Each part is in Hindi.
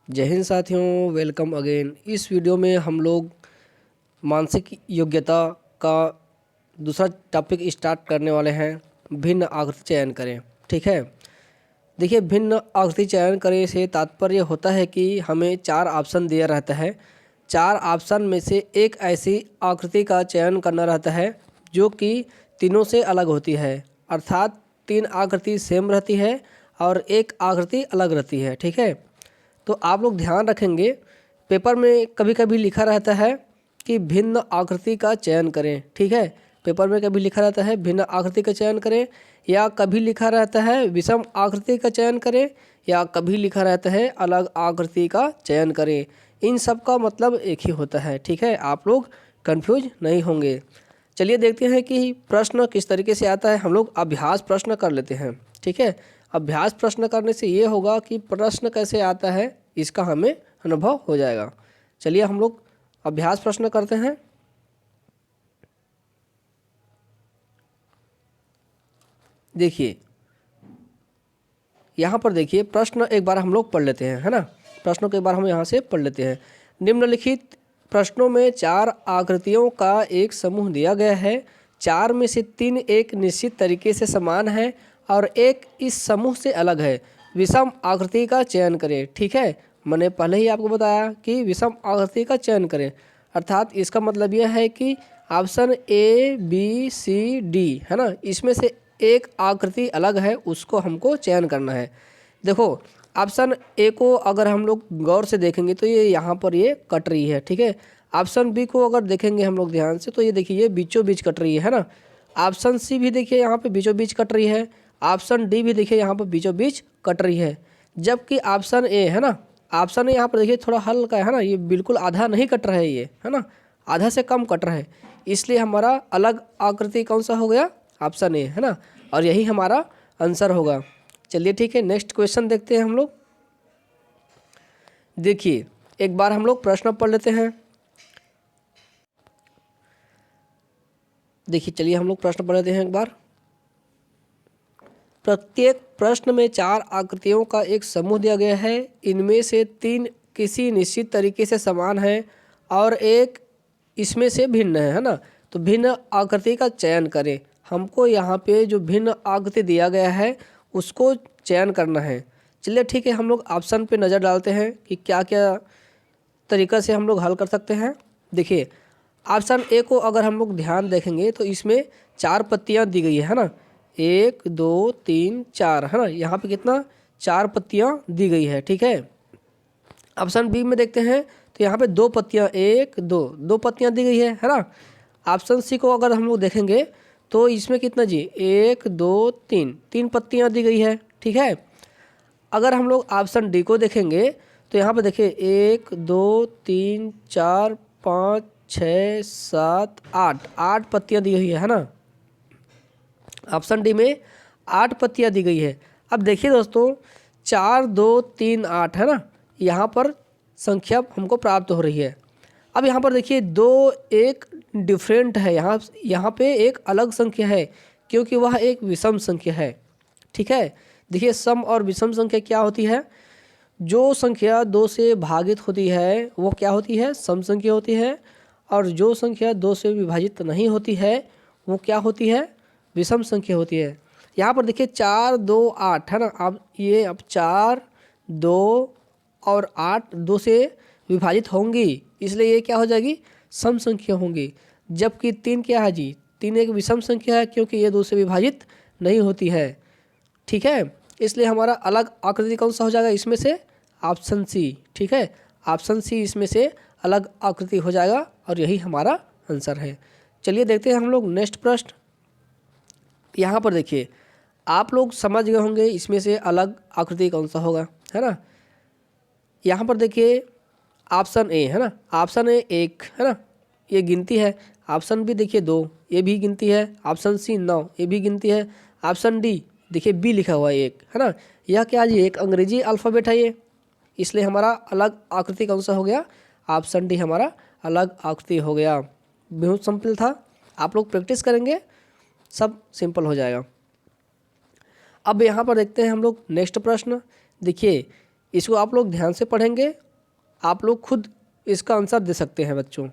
जय हिंद साथियों, वेलकम अगेन। इस वीडियो में हम लोग मानसिक योग्यता का दूसरा टॉपिक स्टार्ट करने वाले हैं। भिन्न आकृति चयन करें। ठीक है, देखिए, भिन्न आकृति चयन करें से तात्पर्य होता है कि हमें 4 ऑप्शन दिया रहता है। 4 ऑप्शन में से एक ऐसी आकृति का चयन करना रहता है जो कि तीनों से अलग होती है, अर्थात 3 आकृति सेम रहती है और एक आकृति अलग रहती है। ठीक है, तो आप लोग ध्यान रखेंगे, पेपर में कभी कभी लिखा रहता है कि भिन्न आकृति का चयन करें। ठीक है, पेपर में कभी लिखा रहता है भिन्न आकृति का चयन करें, या कभी लिखा रहता है विषम आकृति का चयन करें, या कभी लिखा रहता है अलग आकृति का चयन करें। इन सब का मतलब एक ही होता है। ठीक है, आप लोग कंफ्यूज नहीं होंगे। चलिए देखते हैं कि प्रश्न किस तरीके से आता है। हम लोग अभ्यास प्रश्न कर लेते हैं। ठीक है, अभ्यास प्रश्न करने से ये होगा कि प्रश्न कैसे आता है इसका हमें अनुभव हो जाएगा। चलिए हम लोग अभ्यास प्रश्न करते हैं। देखिए यहाँ पर देखिए, प्रश्न एक बार हम लोग पढ़ लेते हैं, है ना। प्रश्नों को एक बार हम यहाँ से पढ़ लेते हैं। निम्नलिखित प्रश्नों में 4 आकृतियों का एक समूह दिया गया है। 4 में से 3 एक निश्चित तरीके से समान है और एक इस समूह से अलग है। विषम आकृति का चयन करें। ठीक है, मैंने पहले ही आपको बताया कि विषम आकृति का चयन करें, अर्थात इसका मतलब यह है कि option A B C D, है ना, इसमें से एक आकृति अलग है, उसको हमको चयन करना है। देखो, ऑप्शन ए को अगर हम लोग गौर से देखेंगे तो ये यहाँ पर ये कट रही है। ठीक है, ऑप्शन बी को अगर देखेंगे हम लोग ध्यान से तो ये देखिए ये बीचों बीच कट रही है ना। ऑप्शन सी भी देखिए यहाँ पे बीचों बीच कट रही है। ऑप्शन डी भी देखिए यहाँ पर बीचों बीच कट रही है। जबकि ऑप्शन ए, है ना, ऑप्शन ए यहाँ पर देखिए थोड़ा हल्का है ना, ये बिल्कुल आधा नहीं कट रहा है, ये है ना, आधा से कम कट रहा है। इसलिए हमारा अलग आकृति कौन सा हो गया? ऑप्शन ए, है ना, और यही हमारा आंसर होगा। चलिए ठीक है, नेक्स्ट क्वेश्चन देखते हैं हम लोग। देखिए एक बार हम लोग प्रश्न पढ़ लेते हैं। देखिए चलिए हम लोग प्रश्न पढ़ लेते हैं एक बार। प्रत्येक प्रश्न में 4 आकृतियों का एक समूह दिया गया है। इनमें से 3 किसी निश्चित तरीके से समान है और एक इसमें से भिन्न है ना। तो भिन्न आकृति का चयन करें। हमको यहाँ पे जो भिन्न आकृति दिया गया है उसको चयन करना है। चलिए ठीक है, हम लोग ऑप्शन पे नज़र डालते हैं कि क्या क्या तरीक़ा से हम लोग हल कर सकते हैं। देखिए ऑप्शन ए को अगर हम लोग ध्यान देखेंगे तो इसमें 4 पत्तियाँ दी गई है ना, 1 2 3 4, है ना, यहाँ पे कितना 4 पत्तियाँ दी गई है। ठीक है, ऑप्शन बी में देखते हैं तो यहाँ पे 2 पत्तियाँ, 1 2 पत्तियाँ दी गई है ना। ऑप्शन सी को अगर हम लोग देखेंगे तो इसमें कितना जी 1 2 3 पत्तियाँ दी गई है। ठीक है, अगर हम लोग ऑप्शन डी को देखेंगे तो यहाँ पे देखिए 1 2 3 4 5 6 7 8 पत्तियाँ दी गई है ना। ऑप्शन डी में 8 पत्तियाँ दी गई है। अब देखिए दोस्तों, 4 2 3 8, है ना, यहाँ पर संख्या हमको प्राप्त हो रही है। अब यहाँ पर देखिए 2 एक डिफरेंट है, यहाँ पे एक अलग संख्या है क्योंकि वह एक विषम संख्या है। ठीक है, देखिए सम और विषम संख्या क्या होती है? जो संख्या 2 से भागित होती है वो क्या होती है? सम संख्या होती है, और जो संख्या 2 से विभाजित नहीं होती है वो क्या होती है? विषम संख्या होती है। यहाँ पर देखिए 4 2 8, है ना, अब ये अब 4 2 और 8 2 से विभाजित होंगी, इसलिए ये क्या हो जाएगी? सम संख्या होंगी। जबकि 3 क्या है जी? 3 एक विषम संख्या है क्योंकि ये 2 से विभाजित नहीं होती है। ठीक है, इसलिए हमारा अलग आकृति कौन सा हो जाएगा इसमें से? Option C. ठीक है, ऑप्शन सी इसमें से अलग आकृति हो जाएगा और यही हमारा आंसर है। चलिए देखते हैं हम लोग नेक्स्ट प्रश्न। यहाँ पर देखिए आप लोग समझ गए होंगे इसमें से अलग आकृति कौन सा होगा, है ना। यहाँ पर देखिए ऑप्शन ए, है ना, ऑप्शन ए 1, है ना, ये गिनती है। ऑप्शन बी देखिए 2, ये भी गिनती है। ऑप्शन सी 9, ये भी गिनती है। ऑप्शन डी देखिए बी लिखा हुआ है 1, है ना, यह क्या जी? एक अंग्रेजी अल्फ़ाबेट है ये, इसलिए हमारा अलग आकृति कौन सा हो गया? ऑप्शन डी हमारा अलग आकृति हो गया। बहुत सिंपल था, आप लोग प्रैक्टिस करेंगे सब सिंपल हो जाएगा। अब यहाँ पर देखते हैं हम लोग नेक्स्ट प्रश्न। देखिए इसको आप लोग ध्यान से पढ़ेंगे, आप लोग खुद इसका आंसर दे सकते हैं बच्चों।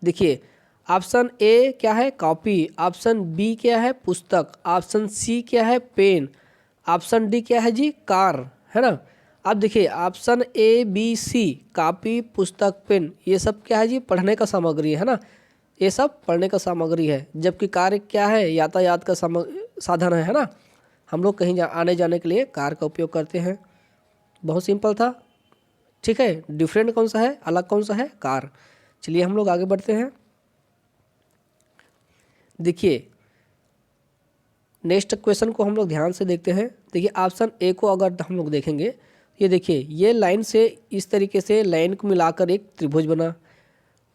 देखिए ऑप्शन ए क्या है, कॉपी, ऑप्शन बी क्या है, पुस्तक, ऑप्शन सी क्या है, पेन, ऑप्शन डी क्या है जी, कार, है ना। अब देखिए option A B C, copy, पुस्तक, पेन, ये सब क्या है जी, पढ़ने का सामग्री है ना, ये सब पढ़ने का सामग्री है। जबकि कार क्या है, यातायात का साधन है ना। हम लोग कहीं आने जाने के लिए कार का उपयोग करते हैं। बहुत सिंपल था, ठीक है। डिफरेंट कौन सा है, अलग कौन सा है, कार। चलिए हम लोग आगे बढ़ते हैं। देखिए नेक्स्ट क्वेश्चन को हम लोग ध्यान से देखते हैं। देखिए ऑप्शन ए को अगर हम लोग देखेंगे, ये देखिए ये लाइन से इस तरीके से लाइन को मिलाकर एक त्रिभुज बना।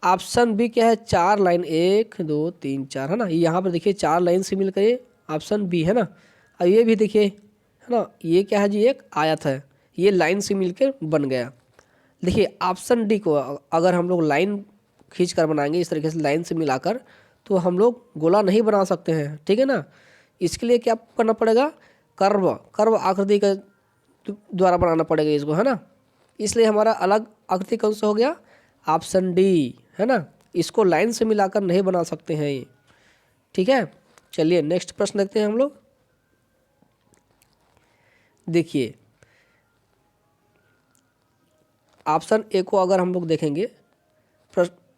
ऑप्शन बी क्या है, 4 लाइन, 1 2 3 4, है ना। यहाँ पर देखिए 4 लाइन से मिलकर ये ऑप्शन बी है ना। और ये भी देखिए है ना, ये क्या है जी, एक आयत है, ये लाइन से मिलकर बन गया। देखिए ऑप्शन डी को अगर हम लोग लाइन खींच कर बनाएंगे इस तरीके से लाइन से मिलाकर, तो हम लोग गोला नहीं बना सकते हैं, ठीक है ना। इसके लिए क्या करना पड़ेगा, कर्व आकृति के द्वारा बनाना पड़ेगा इसको, है ना। इसलिए हमारा अलग आकृति कौन सा हो गया, ऑप्शन डी, है ना। इसको लाइन से मिलाकर नहीं बना सकते हैं ये, ठीक है। चलिए नेक्स्ट प्रश्न देखते हैं हम लोग। देखिए ऑप्शन ए को अगर हम लोग देखेंगे,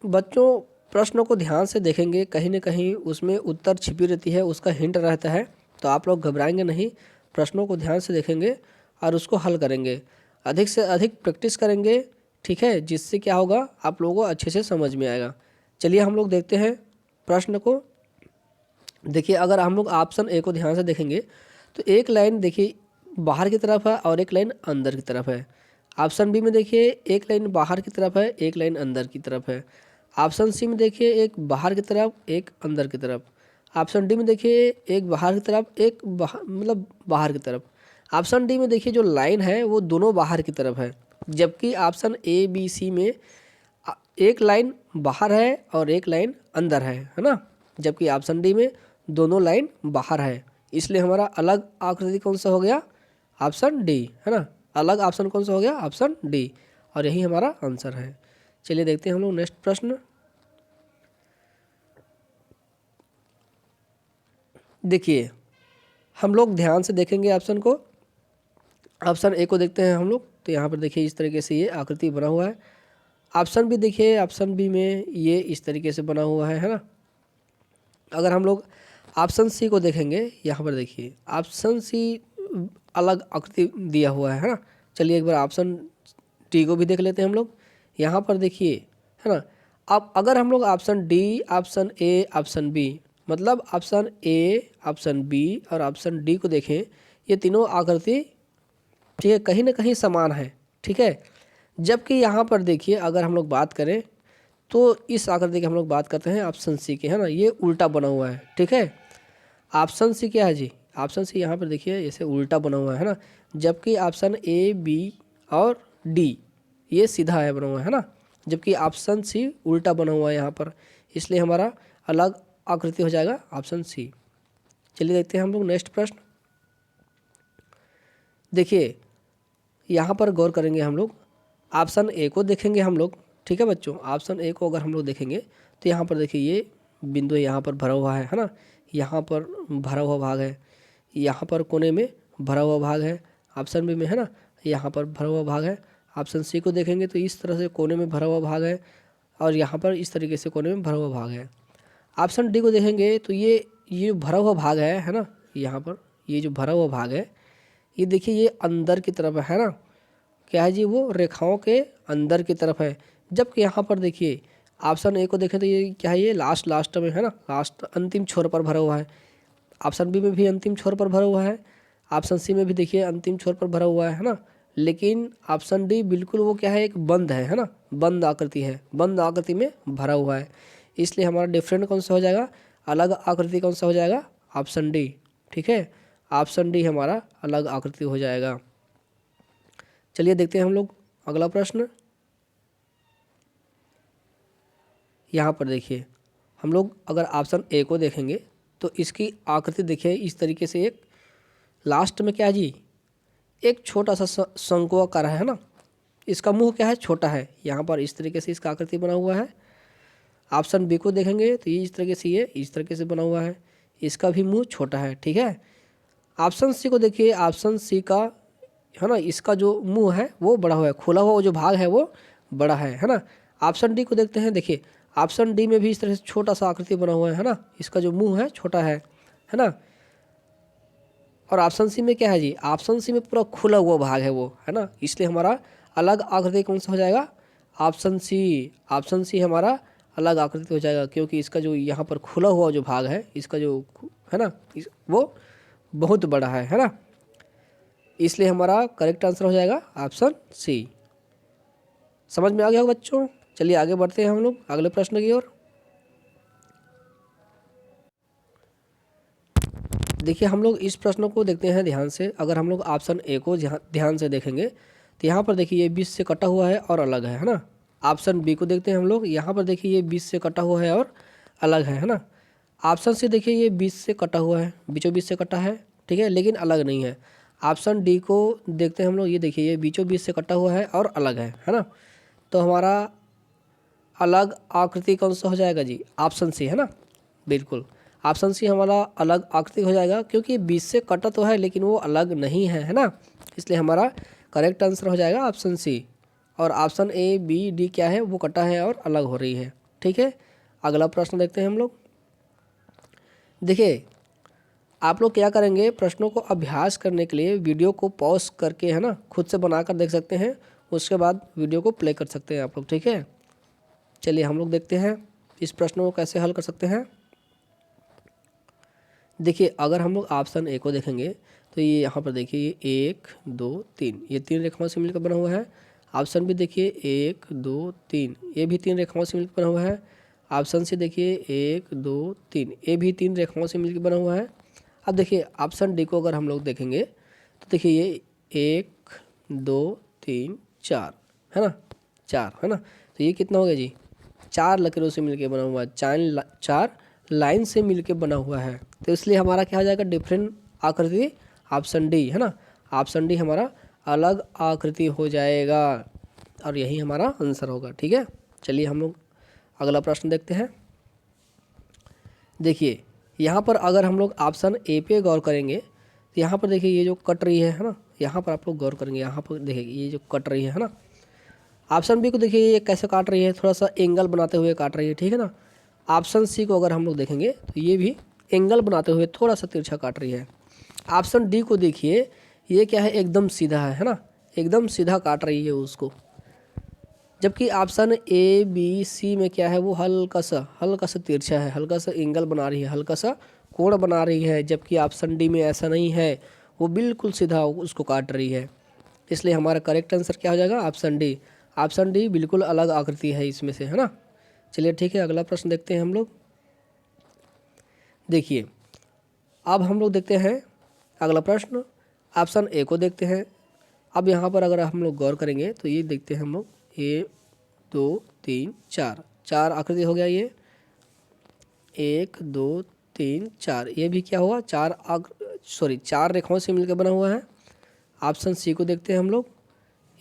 बच्चों प्रश्नों को ध्यान से देखेंगे, कहीं ना कहीं उसमें उत्तर छिपी रहती है, उसका हिंट रहता है। तो आप लोग घबराएंगे नहीं, प्रश्नों को ध्यान से देखेंगे और उसको हल करेंगे, अधिक से अधिक प्रैक्टिस करेंगे, ठीक है। जिससे क्या होगा, आप लोगों को अच्छे से समझ में आएगा। चलिए हम लोग देखते हैं प्रश्न को। देखिए अगर हम लोग ऑप्शन ए को ध्यान से देखेंगे तो एक लाइन देखिए बाहर की तरफ है और एक लाइन अंदर की तरफ है। ऑप्शन बी में देखिए एक लाइन बाहर की तरफ है, एक लाइन अंदर की तरफ है। ऑप्शन सी में देखिए एक बाहर की तरफ, एक अंदर की तरफ। ऑप्शन डी में देखिए एक बाहर की तरफ, एक बाहर की तरफ। ऑप्शन डी में देखिए जो लाइन है वो दोनों बाहर की तरफ है। जबकि ऑप्शन ए बी सी में एक लाइन बाहर है और एक लाइन अंदर है ना। जबकि ऑप्शन डी में दोनों लाइन बाहर है। इसलिए हमारा अलग आकृति कौन सा हो गया, ऑप्शन डी, है ना। अलग ऑप्शन कौन सा हो गया, ऑप्शन डी, और यही हमारा आंसर है। चलिए देखते हैं हम लोग नेक्स्ट प्रश्न। देखिए हम लोग ध्यान से देखेंगे ऑप्शन को। ऑप्शन ए को देखते हैं हम लोग, तो यहाँ पर देखिए इस तरीके से ये आकृति बना हुआ है। ऑप्शन बी देखिए, ऑप्शन बी में ये इस तरीके से बना हुआ है ना। अगर हम लोग ऑप्शन सी को देखेंगे, यहाँ पर देखिए ऑप्शन सी अलग आकृति दिया हुआ है ना। चलिए एक बार ऑप्शन डी को भी देख लेते हैं हम लोग। यहाँ पर देखिए, है ना। अब अगर हम लोग option D, option A, option B, मतलब ऑप्शन ए, ऑप्शन बी और ऑप्शन डी को देखें, ये तीनों आकृति ठीक है कहीं ना कहीं समान है, ठीक है। जबकि यहाँ पर देखिए अगर हम लोग बात करें तो इस आकृति की हम लोग बात करते हैं ऑप्शन सी की, है ना। ये उल्टा बना हुआ है, ठीक है। ऑप्शन सी क्या है जी, ऑप्शन सी यहाँ पर देखिए ऐसे उल्टा बना हुआ है ना। जबकि ऑप्शन ए, बी और डी ये सीधा है बना हुआ है ना। जबकि ऑप्शन सी उल्टा बना हुआ है यहाँ पर, इसलिए हमारा अलग आकृति हो जाएगा ऑप्शन सी। चलिए देखते हैं हम लोग नेक्स्ट प्रश्न। देखिए यहाँ पर गौर करेंगे हम लोग, ऑप्शन ए को देखेंगे हम लोग, ठीक है बच्चों। ऑप्शन ए को अगर हम लोग देखेंगे तो यहाँ पर देखिए ये बिंदु यहाँ पर भरा हुआ है ना। यहाँ पर भरा हुआ भाग है, यहाँ पर कोने में भरा हुआ भाग है ऑप्शन बी में, है ना। यहाँ पर भरा हुआ भाग है। ऑप्शन सी को देखेंगे तो इस तरह से कोने में भरा हुआ भाग है और यहाँ पर इस तरीके से कोने में भरा हुआ भाग है। ऑप्शन डी को देखेंगे तो ये भरा हुआ भाग है ना। यहाँ पर ये जो भरा हुआ भाग है ये देखिए ये अंदर की तरफ है ना। क्या है जी, वो रेखाओं के अंदर की तरफ है। जबकि यहाँ पर देखिए ऑप्शन ए को देखें तो ये क्या है, ये लास्ट में है ना, लास्ट अंतिम छोर पर भरा हुआ है। ऑप्शन बी में भी अंतिम छोर पर भरा हुआ है। ऑप्शन सी में भी देखिए अंतिम छोर पर भरा हुआ है ना। लेकिन ऑप्शन डी बिल्कुल वो क्या है, एक बंद है ना, बंद आकृति है, बंद आकृति में भरा हुआ है। इसलिए हमारा डिफरेंट कौन सा हो जाएगा, अलग आकृति कौन सा हो जाएगा, ऑप्शन डी, ठीक है। ऑप्शन डी हमारा अलग आकृति हो जाएगा। चलिए देखते हैं हम लोग अगला प्रश्न। यहाँ पर देखिए हम लोग अगर ऑप्शन ए को देखेंगे तो इसकी आकृति देखिए इस तरीके से, एक लास्ट में क्या है जी, एक छोटा सा शंकुआकार है ना, इसका मुंह क्या है, छोटा है। यहाँ पर इस तरीके से इसका आकृति बना हुआ है। ऑप्शन बी को देखेंगे तो ये इस तरीके से, ये इस तरीके से बना हुआ है, इसका भी मुंह छोटा है, ठीक है। ऑप्शन सी को देखिए, ऑप्शन सी का है ना, इसका जो मुंह है वो बड़ा हुआ है, खुला हुआ जो भाग है वो बड़ा है ना। ऑप्शन डी को देखते हैं, देखिए ऑप्शन डी में भी इस तरह से छोटा सा आकृति बना हुआ है ना, इसका जो मुंह है छोटा है ना। और ऑप्शन सी में क्या है जी, ऑप्शन सी में पूरा खुला हुआ भाग है वो, है ना, इसलिए हमारा अलग आकृति कौन सा हो जाएगा, ऑप्शन सी। ऑप्शन सी हमारा अलग आकृति हो जाएगा, क्योंकि इसका जो यहाँ पर खुला हुआ जो भाग है, इसका जो है ना, वो बहुत बड़ा है ना, इसलिए हमारा करेक्ट आंसर हो जाएगा ऑप्शन सी। समझ में आ गया बच्चों? चलिए आगे बढ़ते हैं हम लोग अगले प्रश्न की ओर। देखिए हम लोग इस प्रश्न को देखते हैं ध्यान से। अगर हम लोग ऑप्शन ए को ध्यान से देखेंगे तो यहाँ पर देखिए ये 20 से कटा हुआ है और अलग है ना। ऑप्शन बी को देखते हैं हम लोग, यहाँ पर देखिए ये 20 से कटा हुआ है और अलग है ना। ऑप्शन सी देखिए ये 20 से कटा हुआ है, बीचों बीच से कटा है, ठीक है, लेकिन अलग नहीं है। ऑप्शन डी को देखते हैं हम लोग, ये देखिए ये बीचों बीच से कटा हुआ है और अलग है ना। तो हमारा अलग आकृति कौन सा हो जाएगा जी, ऑप्शन सी, है ना, बिल्कुल ऑप्शन सी हमारा अलग आकृति हो जाएगा, क्योंकि 20 से कटा तो है लेकिन वो अलग नहीं है ना, इसलिए हमारा करेक्ट आंसर हो जाएगा ऑप्शन सी। और ऑप्शन ए बी डी क्या है, वो कटा है और अलग हो रही है, ठीक है। अगला प्रश्न देखते हैं हम लोग। देखिए आप लोग क्या करेंगे, प्रश्नों को अभ्यास करने के लिए वीडियो को पॉज करके, है ना, खुद से बनाकर देख सकते हैं, उसके बाद वीडियो को प्ले कर सकते हैं आप लोग, ठीक है। चलिए हम लोग देखते हैं इस प्रश्न को कैसे हल कर सकते हैं। देखिए अगर हम लोग ऑप्शन ए को देखेंगे तो ये यहाँ पर देखिए 1 2 3, ये 3 रेखाओं से मिलकर बना हुआ है। ऑप्शन भी देखिए 1 2 3, ये भी 3 रेखाओं से मिलकर बना हुआ है। ऑप्शन सी देखिए 1 2 3, ये भी 3 रेखाओं से मिलकर बना हुआ है। अब देखिए ऑप्शन डी को अगर हम लोग देखेंगे तो देखिए ये 1 2 3 4 है ना, 4 है ना। तो ये कितना हो गया जी, 4 लकीरों से मिलकर बना हुआ है, 4 लाइन से मिलकर बना हुआ है। तो इसलिए हमारा क्या हो जाएगा, डिफरेंट आकृति, ऑप्शन डी, है ना। ऑप्शन डी हमारा अलग आकृति हो जाएगा और यही हमारा आंसर होगा, ठीक है। चलिए हम लोग अगला प्रश्न देखते हैं। देखिए यहाँ पर अगर हम लोग ऑप्शन ए पे गौर करेंगे तो यहाँ पर देखिए ये जो कट रही है ना, यहाँ पर आप लोग गौर करेंगे, यहाँ पर देखिए ये जो कट रही है ना। ऑप्शन बी को देखिए ये कैसे काट रही है, थोड़ा सा एंगल बनाते हुए काट रही है, ठीक है ना। ऑप्शन सी को अगर हम लोग देखेंगे तो ये भी एंगल बनाते हुए थोड़ा सा तिरछा काट रही है। ऑप्शन डी को देखिए ये क्या है, एकदम सीधा है ना, एकदम सीधा काट रही है उसको। जबकि ऑप्शन ए बी सी में क्या है, वो हल्का सा तिरछा है, हल्का सा एंगल बना रही है, हल्का सा कोण बना रही है। जबकि ऑप्शन डी में ऐसा नहीं है, वो बिल्कुल सीधा उसको काट रही है। इसलिए हमारा करेक्ट आंसर क्या हो जाएगा, ऑप्शन डी। ऑप्शन डी बिल्कुल अलग आकृति है इसमें से, है ना। चलिए ठीक है, अगला प्रश्न देखते हैं हम लोग। देखिए अब हम लोग देखते हैं अगला प्रश्न, ऑप्शन ए को देखते हैं। अब यहाँ पर अगर हम लोग गौर करेंगे तो ये देखते हैं हम लोग, 1 2 3 4, 4 आकृति हो गया ये, 1 2 3 4, ये भी क्या हुआ, 4 रेखाओं से मिलकर बना हुआ है। ऑप्शन सी को देखते हैं हम लोग,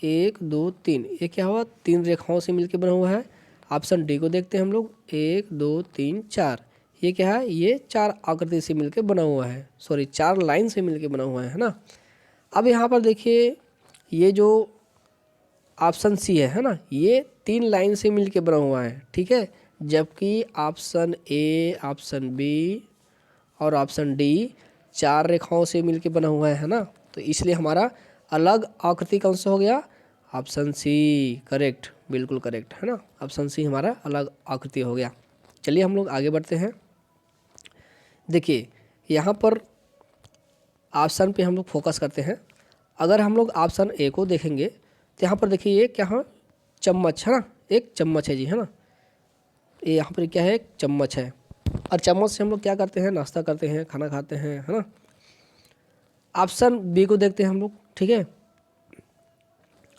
1 2 3, ये क्या हुआ, 3 रेखाओं से मिलकर बना हुआ है। ऑप्शन डी को देखते हैं हम लोग, 1 2 3 4, ये क्या है, ये 4 आकृति से मिलकर बना हुआ है, 4 लाइन से मिलकर बना हुआ है ना। अब यहाँ पर देखिए ये जो ऑप्शन सी है ना, ये 3 लाइन से मिलकर बना हुआ है, ठीक है। जबकि ऑप्शन ए, ऑप्शन बी और ऑप्शन डी 4 रेखाओं से मिलकर बना हुआ है ना। तो इसलिए हमारा अलग आकृति कौन सा हो गया, ऑप्शन सी, करेक्ट, बिल्कुल करेक्ट, है ना। ऑप्शन सी हमारा अलग आकृति हो गया। चलिए हम लोग आगे बढ़ते हैं। देखिए यहाँ पर ऑप्शन पे हम लोग फोकस करते हैं। अगर हम लोग ऑप्शन ए को देखेंगे तो यहाँ पर देखिए ये क्या है, चम्मच, है ना, एक चम्मच है जी, है ना। ये यहाँ पर क्या है, एक चम्मच है, और चम्मच से हम लोग क्या करते हैं, नाश्ता करते हैं, खाना खाते हैं, है ना। ऑप्शन बी को देखते हैं हम लोग, ठीक है।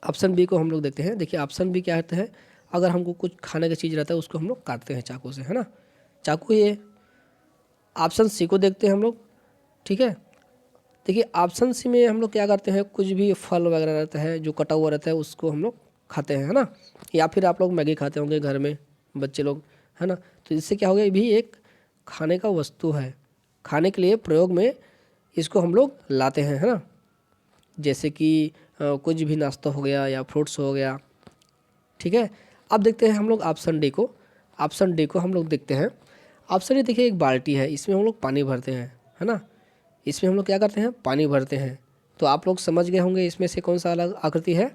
ऑप्शन बी को हम लोग देखते हैं। देखिए ऑप्शन बी क्या कहते हैं, अगर हमको कुछ खाने की चीज़ रहता है उसको हम लोग काटते हैं चाकू से, है ना, चाकू ये। ऑप्शन सी को देखते हैं हम लोग, ठीक है। देखिए ऑप्शन सी में हम लोग क्या करते हैं, कुछ भी फल वगैरह रहता है जो कटा हुआ रहता है उसको हम लोग खाते हैं, है ना। या फिर आप लोग मैगी खाते होंगे घर में बच्चे लोग, है ना। तो इससे क्या हो गया, ये भी एक खाने का वस्तु है, खाने के लिए प्रयोग में इसको हम लोग लाते हैं, है ना। जैसे कि कुछ भी नाश्ता हो गया या फ्रूट्स हो गया, ठीक है। अब देखते हैं हम लोग ऑप्शन डी को। ऑप्शन डी को हम लोग देखते हैं। ऑप्शन डी देखिए, एक बाल्टी है, इसमें हम लोग पानी भरते हैं, है ना। इसमें हम लोग क्या करते हैं, पानी भरते हैं। तो आप लोग समझ गए होंगे इसमें से कौन सा अलग आकृति है।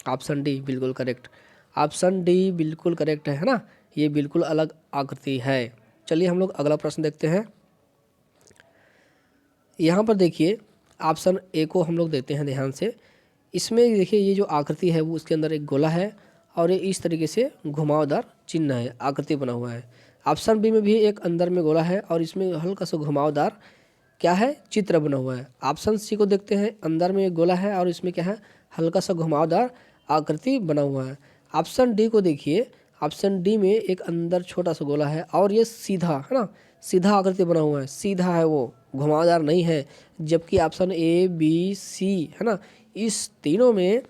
ऑप्शन डी बिल्कुल करेक्ट, ऑप्शन डी बिल्कुल करेक्ट है ना। ये बिल्कुल अलग आकृति है। चलिए हम लोग अगला प्रश्न देखते हैं। यहाँ पर देखिए ऑप्शन ए को हम लोग देते हैं ध्यान से। इसमें देखिए ये जो आकृति है वो उसके अंदर एक गोला है और ये इस तरीके से घुमावदार चिन्ह है, आकृति बना हुआ है। ऑप्शन बी में भी एक अंदर में गोला है और इसमें हल्का सा घुमावदार क्या है, चित्र बना हुआ है। ऑप्शन सी को देखते हैं, अंदर में एक गोला है और इसमें क्या है, हल्का सा घुमावदार आकृति बना हुआ है। ऑप्शन डी को देखिए, ऑप्शन डी में एक अंदर छोटा सा गोला है और ये सीधा है ना, सीधा आकृति बना हुआ है, सीधा है वो, घुमावदार नहीं है। जबकि ऑप्शन ए बी सी है ना, इस तीनों में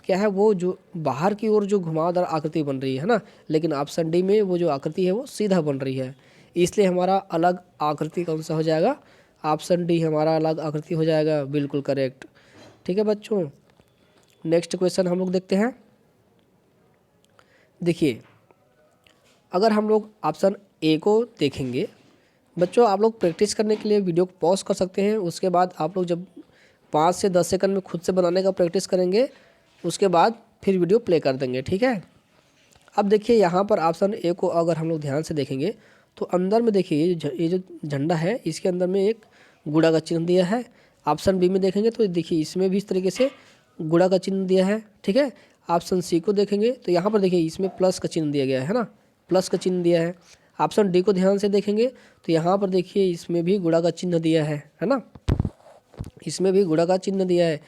क्या है, वो जो बाहर की ओर जो घुमावदार आकृति बन रही है ना, लेकिन ऑप्शन डी में वो जो आकृति है वो सीधा बन रही है। इसलिए हमारा अलग आकृति कौन सा हो जाएगा, ऑप्शन डी हमारा अलग आकृति हो जाएगा, बिल्कुल करेक्ट। ठीक है बच्चों, नेक्स्ट क्वेश्चन हम लोग देखते हैं। देखिए अगर हम लोग ऑप्शन ए को देखेंगे, बच्चों आप लोग प्रैक्टिस करने के लिए वीडियो को पॉज कर सकते हैं। उसके बाद आप लोग जब 5 से 10 सेकंड में खुद से बनाने का प्रैक्टिस करेंगे, उसके बाद फिर वीडियो प्ले कर देंगे, ठीक है। अब देखिए यहाँ पर ऑप्शन ए को अगर हम लोग ध्यान से देखेंगे तो अंदर में देखिए ये जो झंडा है इसके अंदर में एक गुड़ा का चिन्ह दिया है। ऑप्शन बी में देखेंगे तो देखिए इसमें भी इस तरीके से गुड़ा का चिन्ह दिया है, ठीक है। ऑप्शन सी को देखेंगे तो यहाँ पर देखिए इसमें प्लस का चिन्ह दिया गया है ना, प्लस का चिन्ह दिया है। ऑप्शन डी को ध्यान से देखेंगे तो यहाँ पर देखिए इसमें भी गुड़ा का चिन्ह दिया है ना, इसमें भी गुड़ा का चिन्ह दिया है।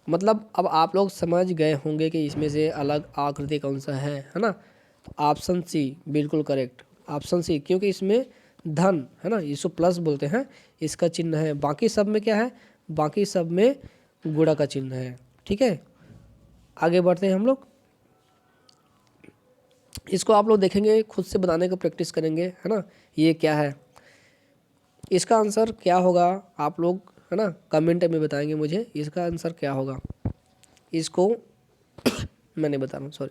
मतलब अब आप लोग समझ गए होंगे कि इसमें से अलग आकृति कौन सा है ना। तो ऑप्शन सी बिल्कुल करेक्ट, ऑप्शन सी, क्योंकि इसमें धन है ना, इसको प्लस बोलते हैं, इसका चिन्ह है। बाकी सब में क्या है, बाकी सब में गुड़ा का चिन्ह है, ठीक है। आगे बढ़ते हैं हम लोग। इसको आप लोग देखेंगे, खुद से बनाने का प्रैक्टिस करेंगे, है ना। ये क्या है, इसका आंसर क्या होगा आप लोग है ना कमेंट में बताएंगे मुझे, इसका आंसर क्या होगा। इसको मैं नहीं बता रहा हूँ, सॉरी।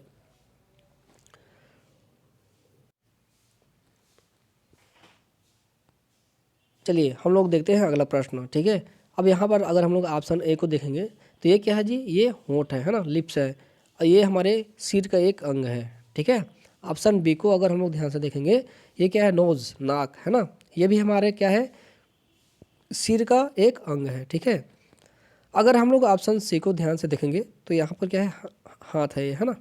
चलिए हम लोग देखते हैं अगला प्रश्न, ठीक है। अब यहाँ पर अगर हम लोग ऑप्शन ए को देखेंगे तो ये क्या है जी, ये होंठ है ना, लिप्स है, और ये हमारे सिर का एक अंग है, ठीक है। ऑप्शन बी को अगर हम लोग ध्यान से देखेंगे, ये क्या है, नोज, नाक है ना, ये भी हमारे क्या है, सिर का एक अंग है, ठीक है। अगर हम लोग ऑप्शन सी को ध्यान से देखेंगे तो यहाँ पर क्या है, हाथ है ना,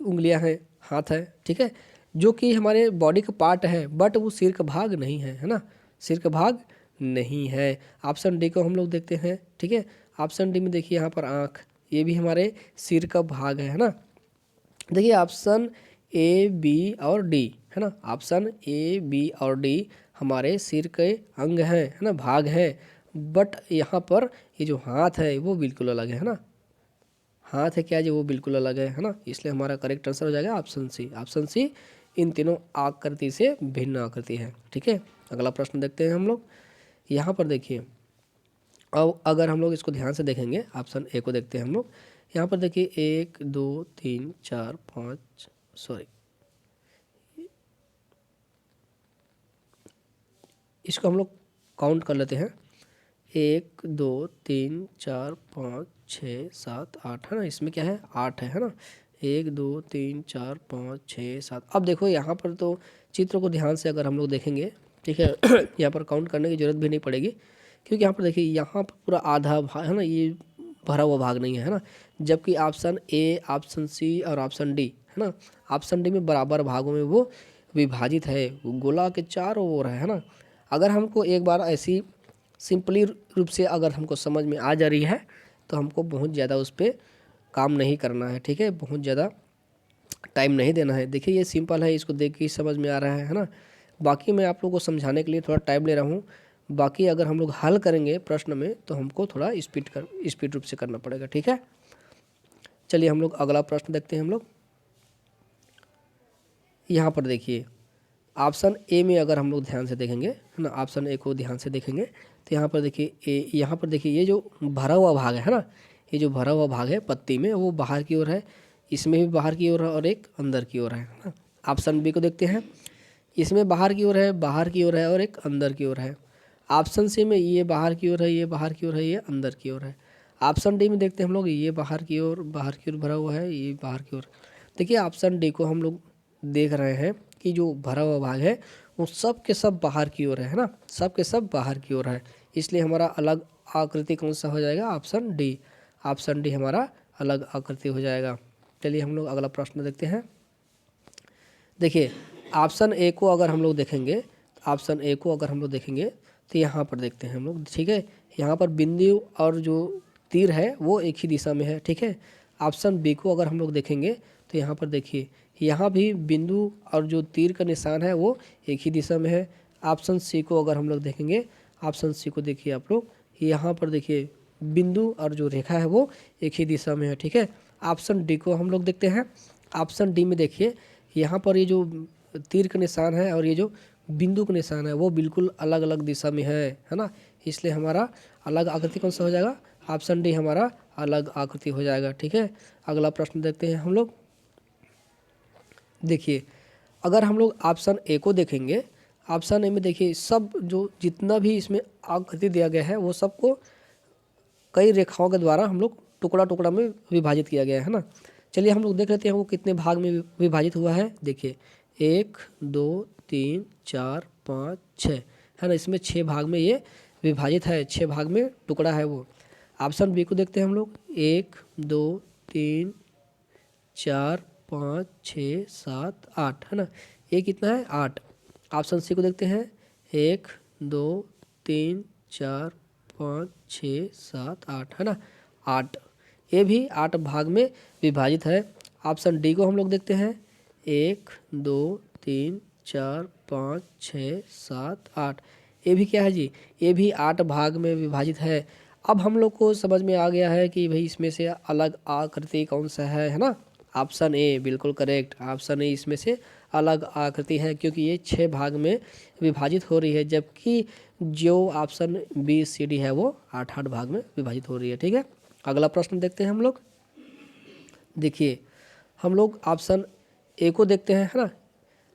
उंगलियां हैं, हाथ है, ठीक है, जो कि हमारे बॉडी का पार्ट है, बट वो सिर का भाग नहीं है ना, सिर का भाग नहीं है। ऑप्शन डी को हम लोग देखते हैं, ठीक है। ऑप्शन डी में देखिए यहाँ पर आँख, ये भी हमारे सिर का भाग है ना। देखिए ऑप्शन ए बी और डी है ना, ऑप्शन ए बी और डी हमारे सिर के अंग हैं, है ना, भाग हैं। बट यहाँ पर ये जो हाथ है वो बिल्कुल अलग है ना, हाथ है क्या जी, वो बिल्कुल अलग है ना। इसलिए हमारा करेक्ट आंसर हो जाएगा ऑप्शन सी। ऑप्शन सी इन तीनों आकृति से भिन्न आकृति है, ठीक है। अगला प्रश्न देखते हैं हम लोग। यहाँ पर देखिए, अब अगर हम लोग इसको ध्यान से देखेंगे, ऑप्शन ए को देखते हैं हम लोग। यहाँ पर देखिए 1 2 3 4 5, सॉरी, इसको हम लोग काउंट कर लेते हैं, 1 2 3 4 5 6 7 8 है ना, इसमें क्या है, 8 है ना, 1 2 3 4 5 6 7। अब देखो यहाँ पर तो चित्र को ध्यान से अगर हम लोग देखेंगे, ठीक है, यहाँ पर काउंट करने की जरूरत भी नहीं पड़ेगी, क्योंकि यहाँ पर देखिए यहाँ पर पूरा आधा भाग है ना, ये भरा हुआ भाग नहीं है ना। जबकि ऑप्शन ए, ऑप्शन सी और ऑप्शन डी है ना, ऑप्शन डी में बराबर भागों में वो विभाजित है, वो गोला के चारों ओर है ना। अगर हमको एक बार ऐसी सिंपली रूप से अगर हमको समझ में आ जा रही है तो हमको बहुत ज़्यादा उस पर काम नहीं करना है, ठीक है, बहुत ज़्यादा टाइम नहीं देना है। देखिए ये सिंपल है, इसको देख के समझ में आ रहा है ना। बाकी मैं आप लोगों को समझाने के लिए थोड़ा टाइम ले रहा हूँ, बाकी अगर हम लोग हल करेंगे प्रश्न में तो हमको थोड़ा स्पीड रूप से करना पड़ेगा, ठीक है। चलिए हम लोग अगला प्रश्न देखते हैं। हम लोग यहाँ पर देखिए ऑप्शन ए में अगर हम लोग ध्यान से देखेंगे, है ना, ऑप्शन ए को ध्यान से देखेंगे तो यहाँ पर देखिए यहाँ पर देखिए ये जो भरा हुआ भाग है ना, ये जो भरा हुआ भाग है पत्ती में वो बाहर की ओर है, इसमें भी बाहर की ओर है और एक अंदर की ओर है ना। ऑप्शन बी को देखते हैं, इसमें बाहर की ओर है, बाहर की ओर है और एक अंदर की ओर है। ऑप्शन सी में ये बाहर की ओर है, ये बाहर की ओर है, ये अंदर की ओर है। ऑप्शन डी में देखते हैं हम लोग, ये बाहर की ओर भरा हुआ है, ये बाहर की ओर। देखिए ऑप्शन डी को हम लोग देख रहे हैं कि जो भरा हुआ भाग है वो सब के सब बाहर की ओर है ना, सब के सब बाहर की ओर है, इसलिए हमारा अलग आकृति कौन सा हो जाएगा, ऑप्शन डी। ऑप्शन डी हमारा अलग आकृति हो जाएगा। चलिए हम लोग अगला प्रश्न देखते हैं। देखिए ऑप्शन ए को अगर हम लोग देखेंगे, ऑप्शन ए को अगर हम लोग देखेंगे तो यहाँ पर देखते हैं हम लोग, ठीक है, यहाँ पर बिंदु और जो तीर है वो एक ही दिशा में है, ठीक है। ऑप्शन बी को अगर हम लोग देखेंगे तो यहाँ पर देखिए यहाँ भी बिंदु और जो तीर का निशान है वो एक ही दिशा में है। ऑप्शन सी को अगर हम लोग देखेंगे, ऑप्शन सी को देखिए आप लोग, यहाँ पर देखिए बिंदु और जो रेखा है वो एक ही दिशा में है, ठीक है। ऑप्शन डी को हम लोग देखते हैं। ऑप्शन डी में देखिए यहाँ पर ये जो तीर का निशान है और ये जो बिंदु का निशान है वो बिल्कुल अलग अलग दिशा में है ना, इसलिए हमारा अलग आकृति कौन सा हो जाएगा, ऑप्शन डी हमारा अलग आकृति हो जाएगा, ठीक है। अगला प्रश्न देखते हैं हम लोग। देखिए अगर हम लोग ऑप्शन ए को देखेंगे, ऑप्शन ए में देखिए सब जो जितना भी इसमें आकृति दिया गया है वो सबको कई रेखाओं के द्वारा हम लोग टुकड़ा टुकड़ा में विभाजित किया गया है ना। चलिए हम लोग देख लेते हैं वो कितने भाग में विभाजित हुआ है। देखिए 1 2 3 4 5 6 है ना, इसमें 6 भाग में ये विभाजित है, 6 भाग में टुकड़ा है वो। ऑप्शन बी को देखते हैं हम लोग, 1 2 3 4 5 6 7 8 है ना, ये कितना है 8। ऑप्शन सी को देखते हैं, 1 2 3 4 5 6 7 8 है ना, 8, ये भी 8 भाग में विभाजित है। ऑप्शन डी को हम लोग देखते हैं, 1 2 3 4 5 6 7 8, ये भी क्या है जी, ये भी 8 भाग में विभाजित है। अब हम लोग को समझ में आ गया है कि भाई इसमें से अलग आकृति कौन सा है ना। ऑप्शन ए बिल्कुल करेक्ट, ऑप्शन ए इसमें से अलग आकृति है क्योंकि ये 6 भाग में विभाजित हो रही है, जबकि जो ऑप्शन बी सी डी है वो 8 भाग में विभाजित हो रही है, ठीक है। अगला प्रश्न देखते हैं हम लोग। देखिए हम लोग ऑप्शन ए को देखते हैं, है ना,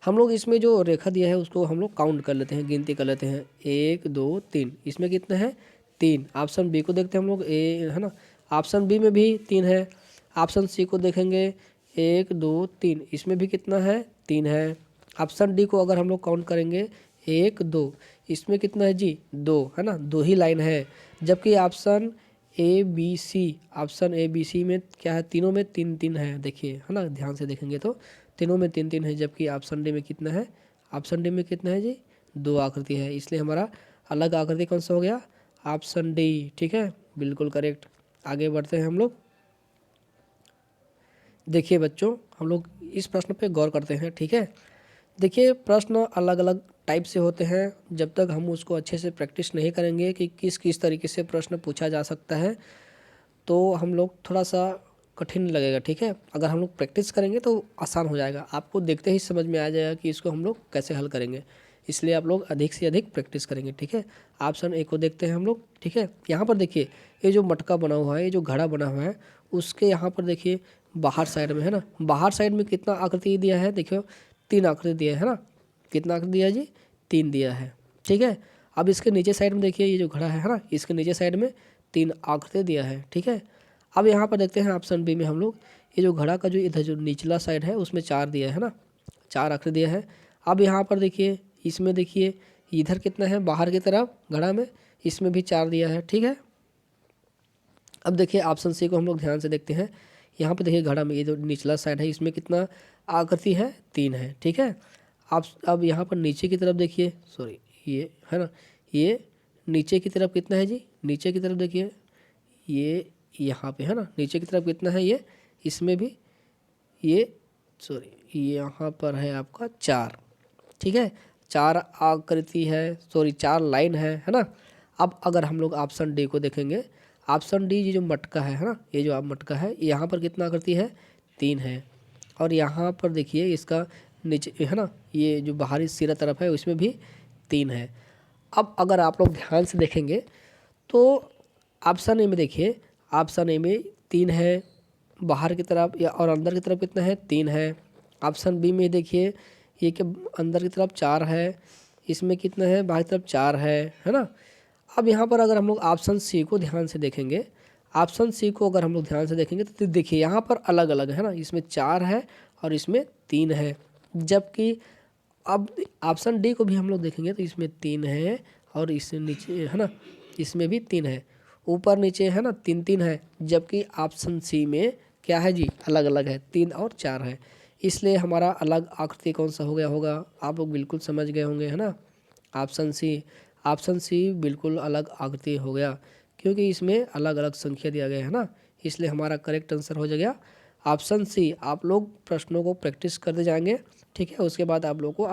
हम लोग इसमें जो रेखा दिया है उसको हम लोग काउंट कर लेते हैं, गिनती कर लेते हैं, 1 2 3, इसमें कितने हैं 3। ऑप्शन बी को देखते हैं हम लोग, ए है ना, ऑप्शन बी में भी 3 है। ऑप्शन सी को देखेंगे 1 2 3, इसमें भी कितना है 3 है। ऑप्शन डी को अगर हम लोग काउंट करेंगे 1 2, इसमें कितना है जी 2 है ना, 2 ही लाइन है। जबकि option A B C, option A B C में क्या है, तीनों में 3 3 है, देखिए है ना, ध्यान से देखेंगे तो तीनों में 3 3 है। जबकि ऑप्शन डी में कितना है, ऑप्शन डी में कितना है जी 2 आकृति है, इसलिए हमारा अलग आकृति कौन सा हो गया, ऑप्शन डी, ठीक है, बिल्कुल करेक्ट। आगे बढ़ते हैं हम लोग। देखिए बच्चों हम लोग इस प्रश्न पे गौर करते हैं, ठीक है। देखिए प्रश्न अलग अलग टाइप से होते हैं, जब तक हम उसको अच्छे से प्रैक्टिस नहीं करेंगे कि किस किस तरीके से प्रश्न पूछा जा सकता है तो हम लोग थोड़ा सा कठिन लगेगा, ठीक है। अगर हम लोग प्रैक्टिस करेंगे तो आसान हो जाएगा, आपको देखते ही समझ में आ जाएगा कि इसको हम लोग कैसे हल करेंगे, इसलिए आप लोग अधिक से अधिक प्रैक्टिस करेंगे, ठीक है। ऑप्शन ए को देखते हैं हम लोग, ठीक है। यहाँ पर देखिए ये जो मटका बना हुआ है, ये जो घड़ा बना हुआ है, उसके यहाँ पर देखिए बाहर साइड में है ना, बाहर साइड में कितना आकृति दिया है, देखियो 3 आकृति दिया है ना, कितना आकृति दिया है जी 3 दिया है, ठीक है। अब इसके नीचे साइड में देखिए ये जो घड़ा है ना, इसके नीचे साइड में 3 आकृति दिया है, ठीक है। अब यहाँ पर देखते हैं ऑप्शन बी में हम लोग, ये जो घड़ा का जो इधर जो निचला साइड है उसमें 4 दिया है ना, 4 आकृति दिया है। अब यहाँ पर देखिए इसमें देखिए इधर कितना है, बाहर की तरफ घड़ा में, इसमें भी 4 दिया है, ठीक है। अब देखिए ऑप्शन सी को हम लोग ध्यान से देखते हैं, यहाँ पे देखिए घड़ा में ये जो निचला साइड है इसमें कितना आकृति है 3 है, ठीक है। आप अब यहाँ पर नीचे की तरफ देखिए, सॉरी ये है ना, ये नीचे की तरफ कितना है जी, नीचे की तरफ देखिए ये यहाँ पे है ना, नीचे की तरफ कितना है ये, इसमें भी ये सॉरी यहाँ पर है आपका 4, ठीक है, 4 आकृति है, सॉरी 4 लाइन है ना। अब अगर हम लोग ऑप्शन डी को देखेंगे, ऑप्शन डी ये जो मटका है ना, ये जो आप मटका है यहाँ पर कितना आकृति है, 3 है। और यहाँ पर देखिए इसका नीचे है ना, ये जो बाहरी सिरा तरफ है उसमें भी 3 है। अब अगर आप लोग ध्यान से देखेंगे तो ऑप्शन ए में देखिए, ऑप्शन ए में 3 है बाहर की तरफ या और अंदर की तरफ कितना है, 3 है। ऑप्शन बी में देखिए ये कि अंदर की तरफ 4 है, इसमें कितना है, बाहर की तरफ 4 है ना। अब यहाँ पर अगर हम लोग ऑप्शन सी को ध्यान से देखेंगे, ऑप्शन सी को अगर हम लोग ध्यान से देखेंगे तो देखिए यहाँ पर अलग अलग है ना, इसमें 4 है और इसमें 3 है। जबकि अब ऑप्शन डी को भी हम लोग देखेंगे तो इसमें 3 है और इससे नीचे है ना, इसमें भी 3 है, ऊपर नीचे है ना 3 है। जबकि ऑप्शन सी में क्या है जी, अलग अलग है, 3 और 4 है। इसलिए हमारा अलग आकृति कौन सा हो गया होगा, आप लोग बिल्कुल समझ गए होंगे है ना। ऑप्शन सी बिल्कुल अलग आकृति हो गया, क्योंकि इसमें अलग अलग संख्या दिया गया है ना, इसलिए हमारा करेक्ट आंसर हो जाएगा ऑप्शन सी। आप लोग प्रश्नों को प्रैक्टिस करते जाएंगे, ठीक है, उसके बाद आप लोग को